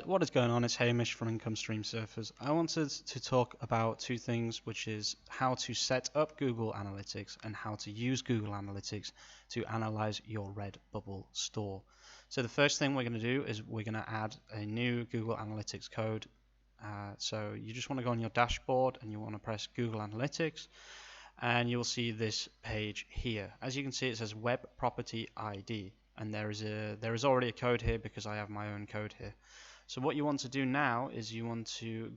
what is going on? It's Hamish from Income Stream Surfers. I wanted to talk about two things, which is how to set up Google Analytics and how to use Google Analytics to analyze your Redbubble store. So the first thing we're going to do is we're going to add a new Google Analytics code. So you just want to go on your dashboard and you want to press Google Analytics, and you'll see this page here. As you can see, it says Web Property ID. And there is already a code here because I have my own code here. So what you want to do now is you want to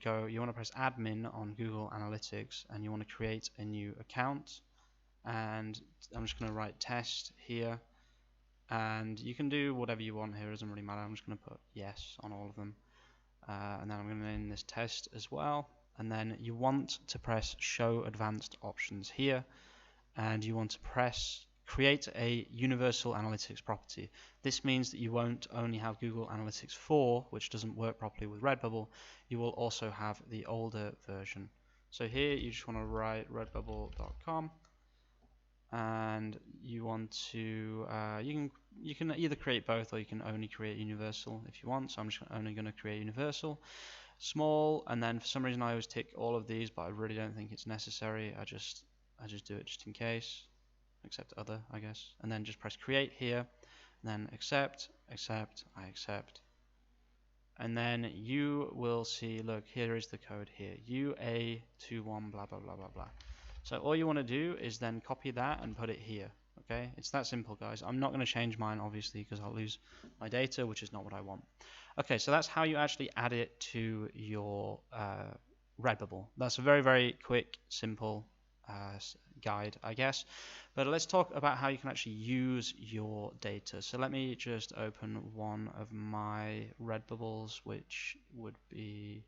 press admin on Google Analytics, and you want to create a new account. And I'm just going to write test here, and you can do whatever you want here, it doesn't really matter. I'm just going to put yes on all of them, and then I'm going to name this test as well. And then you want to press show advanced options here, and you want to press create a universal analytics property. This means that you won't only have Google Analytics 4, which doesn't work properly with Redbubble, you will also have the older version. So here you just want to write redbubble.com, and you want to you can either create both or you can only create universal if you want. So I'm just only going to create universal, small, and then for some reason I always tick all of these, but I really don't think it's necessary. I just do it just in case. Accept other, I guess, and then just press create here, and then accept, I accept, and then you will see, look, here is the code here, UA21 blah blah blah blah blah. So all you want to do is then copy that and put it here. Okay, it's that simple, guys. I'm not going to change mine obviously because I'll lose my data, which is not what I want. Okay, so that's how you actually add it to your Redbubble. That's a very, very quick, simple guide, I guess. But let's talk about how you can actually use your data. So let me just open one of my Redbubbles, which would be,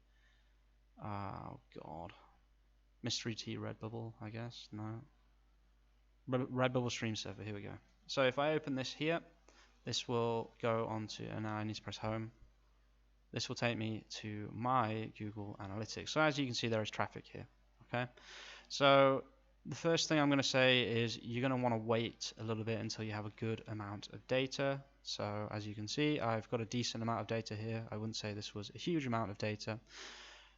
oh god, Mystery Tea Redbubble, I guess. No, Redbubble Stream Server. Here we go. So if I open this here, this will go on to, and now I need to press home. This will take me to my Google Analytics. So as you can see, there is traffic here. Okay, so the first thing I'm going to say is you're going to want to wait a little bit until you have a good amount of data. So as you can see, I've got a decent amount of data here. I wouldn't say this was a huge amount of data.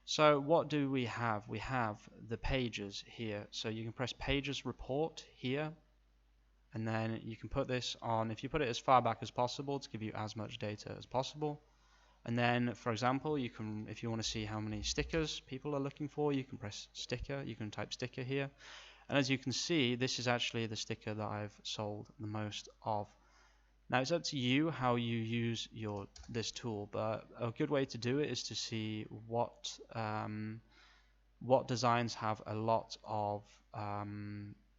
So what do we have? We have the pages here. So you can press pages report here, and then you can put this on, if you put it as far back as possible to give you as much data as possible. And then, for example, you can, if you want to see how many stickers people are looking for, you can press sticker, you can type sticker here. And as you can see, this is actually the sticker that I've sold the most of. Now it's up to you how you use this tool, but a good way to do it is to see what designs have a lot of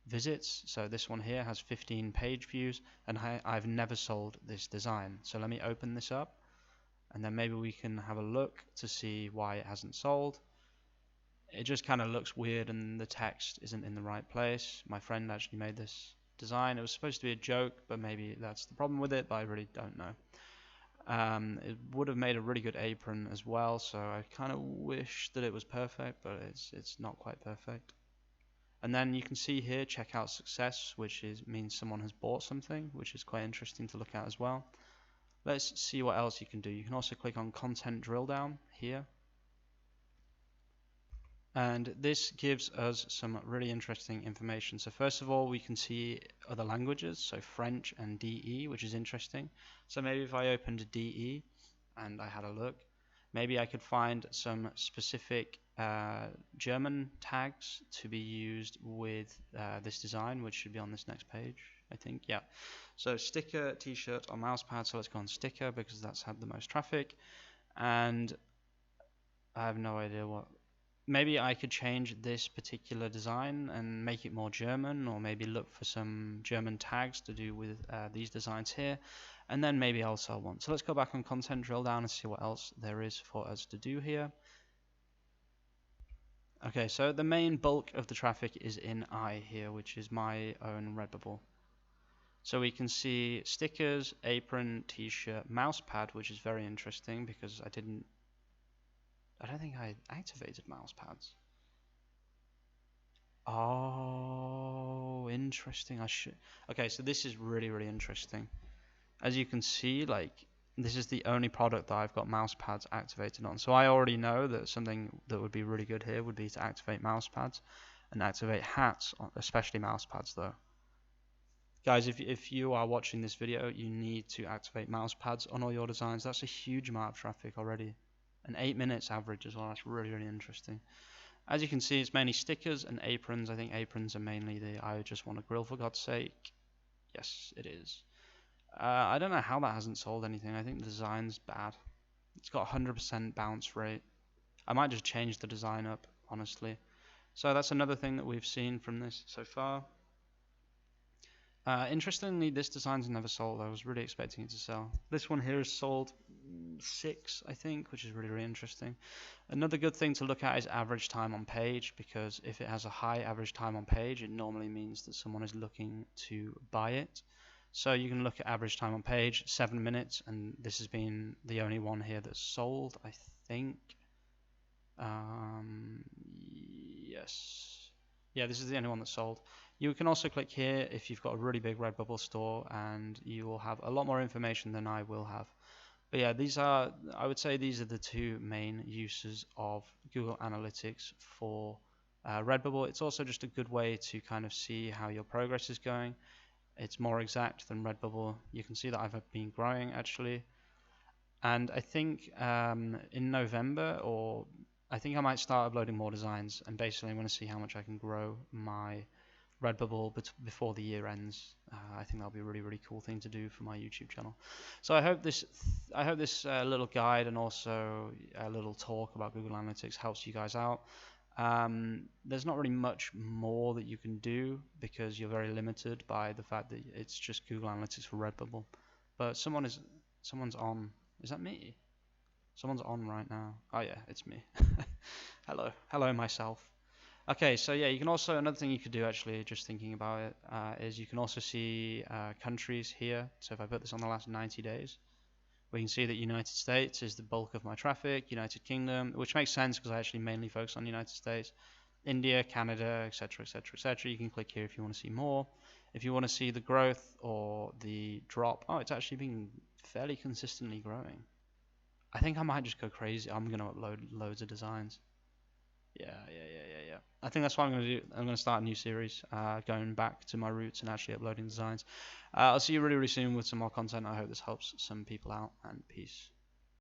visits. So this one here has 15 page views, and I've never sold this design. So let me open this up, and then maybe we can have a look to see why it hasn't sold. It just kind of looks weird and the text isn't in the right place. My friend actually made this design. It was supposed to be a joke, but maybe that's the problem with it, but I really don't know. It would have made a really good apron as well, so I kind of wish that it was perfect, but it's not quite perfect. And then you can see here checkout success, which means someone has bought something, which is quite interesting to look at as well. Let's see what else you can do. You can also click on content drill down here, and this gives us some really interesting information. So first of all, we can see other languages, so French and DE, which is interesting. So maybe if I opened DE and I had a look, maybe I could find some specific German tags to be used with this design, which should be on this next page, I think. Yeah. So sticker, t-shirt, or mouse pad. So let's go on sticker because that's had the most traffic. And I have no idea what. Maybe I could change this particular design and make it more German, or maybe look for some German tags to do with these designs here, and then maybe I'll sell one. So let's go back on content drill down and see what else there is for us to do here. Okay, so the main bulk of the traffic is in I here, which is my own Redbubble. So we can see stickers, apron, t-shirt, mouse pad, which is very interesting because I don't think I activated MousePads. Oh, interesting. Okay, so this is really, really interesting. As you can see, like, this is the only product that I've got mouse pads activated on. So I already know that something that would be really good here would be to activate mouse pads and activate hats, especially mouse pads though. Guys, if you are watching this video, you need to activate mouse pads on all your designs. That's a huge amount of traffic already. An 8 minutes average as well. That's really, really interesting. As you can see, it's mainly stickers and aprons. I think aprons are mainly the I just want a grill for God's sake. Yes, it is. I don't know how that hasn't sold anything. I think the design's bad. It's got 100% bounce rate. I might just change the design up, honestly. So that's another thing that we've seen from this so far. Interestingly, this design's never sold. I was really expecting it to sell. This one here has sold 6, I think, which is really, really interesting. Another good thing to look at is average time on page, because if it has a high average time on page, it normally means that someone is looking to buy it. So you can look at average time on page, 7 minutes, and this has been the only one here that's sold, I think. Yes. Yeah, this is the only one that's sold. You can also click here if you've got a really big Redbubble store, and you will have a lot more information than I will have. But yeah, I would say these are the 2 main uses of Google Analytics for Redbubble. It's also just a good way to kind of see how your progress is going. It's more exact than Redbubble. You can see that I've been growing actually. And I think in November, or I think I might start uploading more designs, and basically I want to see how much I can grow my Redbubble before the year ends. I think that'll be a really, really cool thing to do for my YouTube channel. So I hope this little guide and also a little talk about Google Analytics helps you guys out. There's not really much more that you can do because you're very limited by the fact that it's just Google Analytics for Redbubble. But someone's on. Is that me? Someone's on right now. Oh yeah, it's me. Hello myself. Okay, so yeah, you can also, another thing you could do actually, just thinking about it, is you can also see countries here. So if I put this on the last 90 days, we can see that United States is the bulk of my traffic, United Kingdom, which makes sense because I actually mainly focus on the United States, India, Canada, etc., etc., etc. You can click here if you want to see more. If you want to see the growth or the drop, oh, it's actually been fairly consistently growing. I think I might just go crazy. I'm going to upload loads of designs. Yeah. I think that's what I'm going to do. I'm going to start a new series, going back to my roots and actually uploading designs. I'll see you really, really soon with some more content. I hope this helps some people out, and peace.